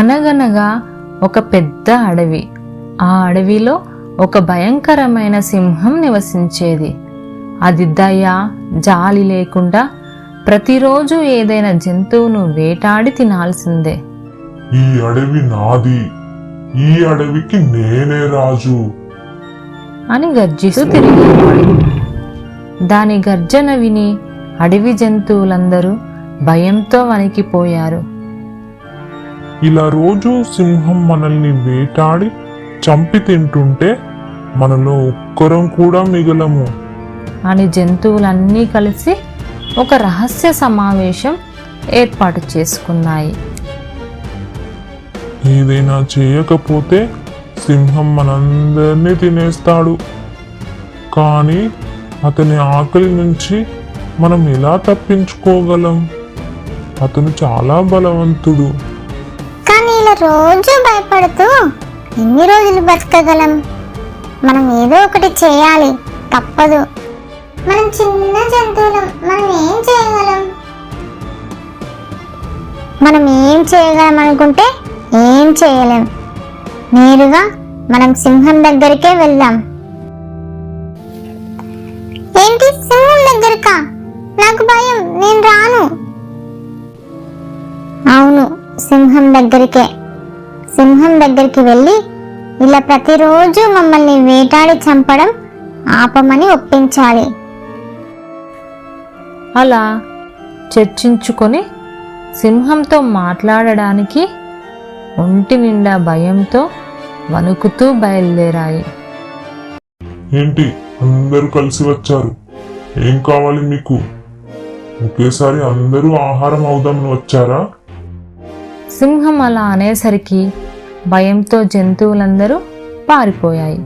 అనగనగా ఒక పెద్ద అడవి. ఆ అడవిలో ఒక భయంకరమైన సింహం నివసించేది. అది దయ, జాలి లేకుండా ప్రతిరోజు ఏదైనా జంతువును వేటాడి తినాల్సిందే. ఈ అడవి నాది, ఈ అడవికి నేనే రాజు అని గర్జిస్తూ తిరిగేవాడు. దాని గర్జన విని అడవి జంతువులందరూ భయంతో వణికిపోయారు. ఇలా రోజు సింహం మనల్ని వేటాడి చంపి తింటుంటే మనలో ఒక్కరం కూడా మిగలము అని జంతువులన్నీ కలిసి ఒక రహస్య సమావేశం ఏర్పాటు చేసుకున్నాయి. ఏదైనా చేయకపోతే సింహం మనందరినీ తినేస్తాడు. కానీ అతని ఆకలి నుంచి మనం ఎలా తప్పించుకోగలం? అతను చాలా బలవంతుడు. కానీ ఇలా రోజు భయపడుతూ ఎన్ని రోజులు బతకగలం? మనం ఏదో ఒకటి చేయాలి, తప్పదు. మనం చిన్న జంతువులం, మనం ఏం చేయగలం? మనం ఏం చేయగలం అనుకుంటే ఏం చేయలేం. నేరుగా మనం సింహం దగ్గరికే వెళ్దాం. ఏంటి, సింహం దగ్గరకా? నాకు భయం, నేను రాను. అవును, సింహం దగ్గరికే. సింహం దగ్గరికి వెళ్ళి ఇలా ప్రతిరోజు మమ్మల్ని వేటాడి చంపడం ఆపమని ఒప్పించాలి. అలా చర్చించుకొని సింహంతో మాట్లాడడానికి ఒంటి నిండా భయంతో వణుకుతూ బయలుదేరాయి. ఏంటి, అందరూ కలిసి వచ్చారు? ఏం కావాలి మీకు? ఒకేసారి అందరూ ఆహారం అవుదామని వచ్చారా? సింహం అలా అనేసరికి భయంతో జంతువులందరూ పారిపోయాయి.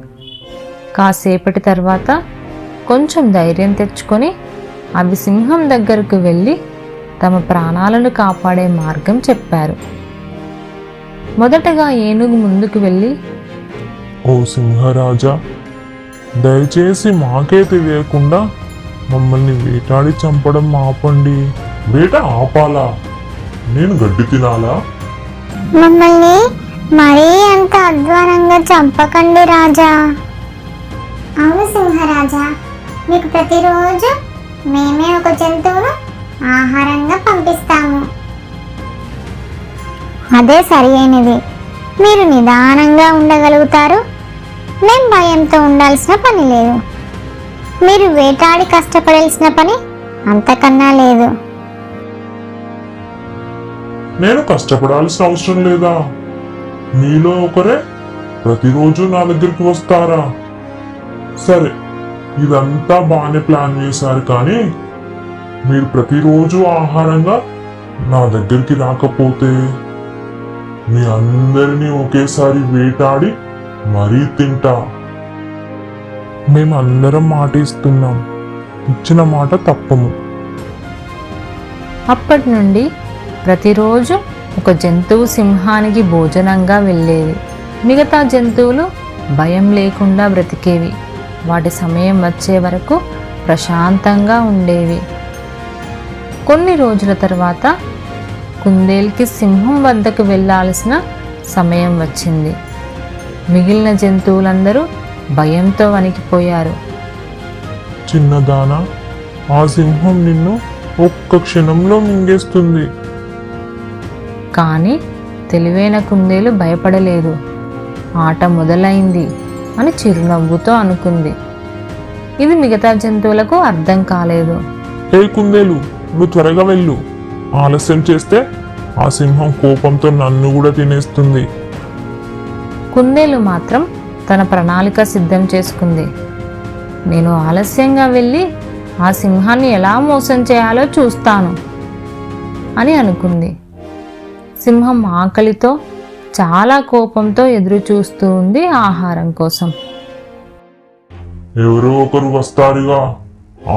కాసేపటి తర్వాత కొంచెం ధైర్యం తెచ్చుకొని అవి సింహం దగ్గరకు వెళ్ళి తమ ప్రాణాలను కాపాడే మార్గం చెప్పారు. మొదటగా ఏనుగు ముందుకు వెళ్ళి, ఓ సింహరాజా, దయచేసి మాకే తెలియకుండా మమ్మల్ని వేటాడి చంపడం ఆపండి. వేట ఆపాలా? నేను గడ్డి తినాలా? మమ్మల్ని మరీ అంత అధ్వానంగా చంపకండి రాజా. అవును సింహరాజా, మీకు ప్రతిరోజు మేమే ఒక జంతువును ఆహారంగా పంపిస్తాము. అదే సరి అయినది. మీరు నిదానంగా ఉండగలుగుతారు. మేం భయంతో ఉండాల్సిన పని లేదు. మీరు వేటాడి కష్టపడాల్సిన పని అంతకన్నా లేదు. నేను కష్టపడాల్సిన అవసరం లేదా? మీలో ఒకరే ప్రతిరోజు నా దగ్గరికి వస్తారా? సరే, ఇదంతా బాగానే ప్లాన్ చేశారు, కానీ మీరు ప్రతిరోజు ఆహారంగా నా దగ్గరికి రాకపోతే మీ అందరినీ ఒకేసారి వేటాడి మరీ తింటా. మేమందరం మాట ఇస్తున్నాం, ఇచ్చిన మాట తప్పము. అప్పటి నుండి ప్రతిరోజు ఒక జంతువు సింహానికి భోజనంగా వెళ్ళేది. మిగతా జంతువులు భయం లేకుండా బ్రతికేవి. వాటి సమయం వచ్చే వరకు ప్రశాంతంగా ఉండేవి. కొన్ని రోజుల తర్వాత కుందేలుకి సింహం వద్దకు వెళ్ళాల్సిన సమయం వచ్చింది. మిగిలిన జంతువులందరూ భయంతో వణికిపోయారు. చిన్నదానా, ఆ సింహం నిన్ను ఒక్క క్షణంలో మింగేస్తుంది. కానీ తెలివైన కుందేలు భయపడలేదు. ఆట మొదలైంది అని చిరునవ్వుతో అనుకుంది. ఇది మిగతా జంతువులకు అర్థం కాలేదు. ఏ కుందేలు, నువ్వు త్వరగా వెళ్ళు. ఆలస్యం చేస్తే ఆ సింహం కోపంతో నన్ను కూడా తినేస్తుంది. కుందేలు మాత్రం తన ప్రణాళిక సిద్ధం చేసుకుంది. నేను ఆలస్యంగా వెళ్ళి ఆ సింహాన్ని ఎలా మోసం చేయాలో చూస్తాను అని అనుకుంది. సింహం ఆకలితో చాలా కోపంతో ఎదురు చూస్తూ ఉంది ఆహారం కోసం. ఎవరో ఒకరు వస్తారుగా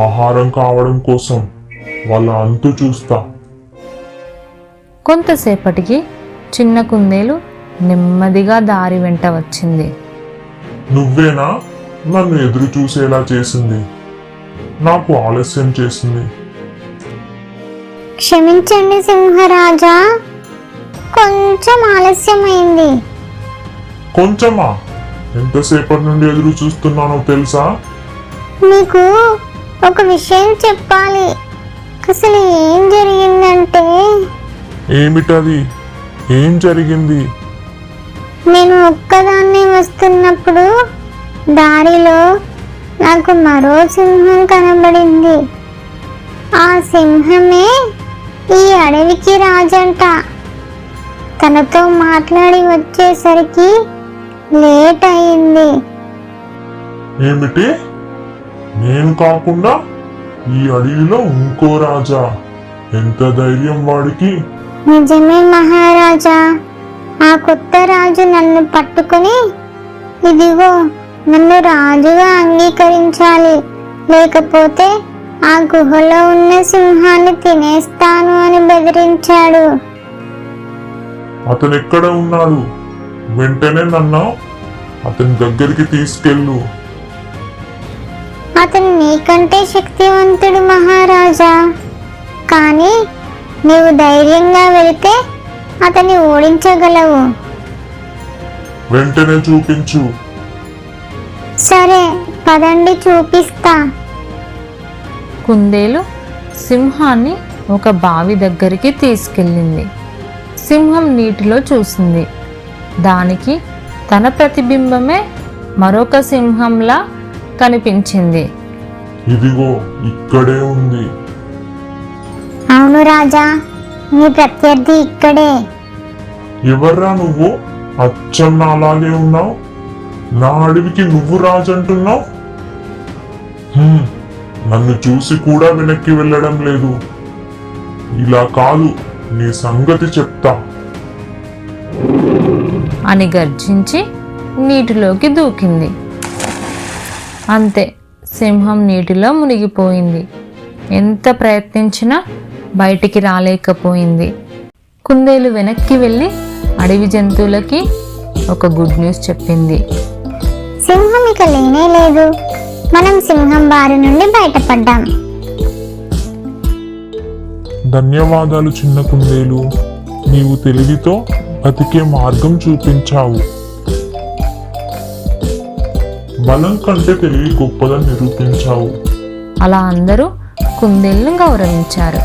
ఆహారం కావడం కోసం, వాళ్ళ అంతు చూస్తా. కొంతసేపటికి చిన్న కుందేలు నెమ్మదిగా దారి వెంట వచ్చింది. నువ్వేనా నన్ను ఎదురు చూసేలా చేసింది? నాకు ఆలస్యం చేసింది. క్షమించండి సింహరాజా, కొంచెం ఆలస్యమైంది. కొంచెమా? ఎంతసేపటి నుండి ఎదురు చూస్తున్నానో తెలుసా? మీకు ఒక విషయం చెప్పాలి. అసలు ఏం జరిగిందంటే, ఏమిటది? ఏం జరిగింది? నేను ఒక్కదాన్నే వస్తున్నప్పుడు దారిలో నాకు మరో సింహం కనబడింది. ఆ సింహమే ఈ అడవికి రాజంట. తనతో మాట్లాడి వచ్చేసరికి లేట్ అయింది. ఏమిటి? నేను కాకుండా ఈ అడవిలో ఇంకో రాజా? ఎంత ధైర్యం వాడికి! నిజమే మహారాజా. ఆ కొత్త రాజు నన్ను పట్టుకుని, ఇదిగో నన్ను రాజుగా అంగీకరించాలి, లేకపోతే ఆ గుహలో ఉన్న సింహాన్ని తినేస్తాను అని బెదిరించాడు. అతను ఎక్కడ ఉన్నాడు? వెంటనే నన్ను అతని దగ్గరికి తీసుకెళ్ళు. అతను నీకంటే శక్తివంతుడు మహారాజా. కానీ నీవు ధైర్యంగా వెళితే అతన్ని ఓడించగలవు. వెంటనే చూపించు. సరే పదండి, చూపిస్తా. కుందేలు సింహాన్ని ఒక బావి దగ్గరికి తీసుకెళ్ళింది. సింహం నీటిలో చూసింది. దానికి తన ప్రతిబింబమే మరొక సింహంలా కనిపించింది. ఇదిగో ఇక్కడే ఉంది. అవును రాజా, నీ ప్రత్యర్థి ఇక్కడే. ఎవర్రా నువ్వు? అచ్చం అలాగే ఉన్నావు. నా అడవికి నువ్వు రాజంటున్నావు. నన్ను చూసి కూడా వెనక్కి వెళ్ళడం లేదు. ఇలా కాదు, నీ సంగతి చెప్తా అని గర్జించి నీటిలోకి దూకింది. అంతే, సింహం నీటిలో మునిగిపోయింది. ఎంత ప్రయత్నించినా బయటికి రాలేకపోయింది. కుందేలు వెనక్కి వెళ్ళి అడవి జంతువులకి ఒక గుడ్ న్యూస్ చెప్పింది. సింహం ఇక లేనే లేదు. మనం సింహం బారి నుండి బయటపడ్డాం. ధన్యవాదాలు చిన్న కుందేలు. నీవు తెలివితో బతికే మార్గం చూపించావు. బలం కంటే తెలివి గొప్పదని నిరూపించావు. అలా అందరూ కుందేలును గౌరవించారు.